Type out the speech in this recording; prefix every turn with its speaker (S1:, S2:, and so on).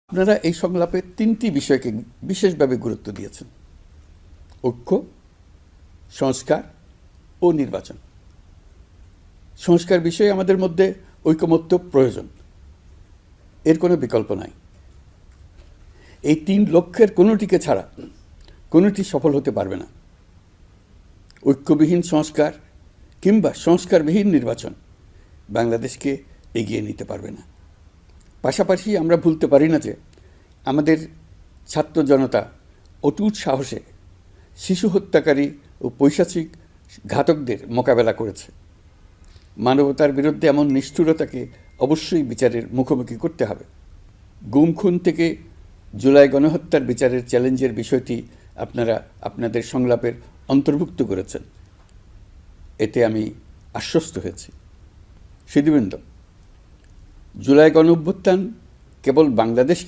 S1: আপনারা এই সংলাপে তিনটি বিষয়কে বিশেষভাবে গুরুত্ব দিয়েছেন: ঐক্য, সংস্কার ও নির্বাচন। সংস্কার বিষয়ে আমাদের মধ্যে ঐকমত্য প্রয়োজন, এর কোনো বিকল্প নাই। এই তিন লক্ষ্যের কোনোটিকে ছাড়া কোনোটি সফল হতে পারবে না। ঐক্যবিহীন সংস্কার কিংবা সংস্কারবিহীন নির্বাচন বাংলাদেশকে এগিয়ে নিতে পারবে না। পাশাপাশি আমরা ভুলতে পারি না যে আমাদের ছাত্র জনতা অটুট সাহসে শিশু হত্যাকারী ও পৈশাচিক ঘাতকদের মোকাবেলা করেছে। মানবতার বিরুদ্ধে এমন নিষ্ঠুরতাকে অবশ্যই বিচারের মুখোমুখি করতে হবে। গুম খুন থেকে জুলাই গণহত্যার বিচারের চ্যালেঞ্জের বিষয়টি আপনারা আপনাদের সংলাপের অন্তর্ভুক্ত করেছেন, এতে আমি আশ্বস্ত হয়েছি। সুধীবৃন্দ, জুলাই গণঅভ্যুত্থান কেবল বাংলাদেশকে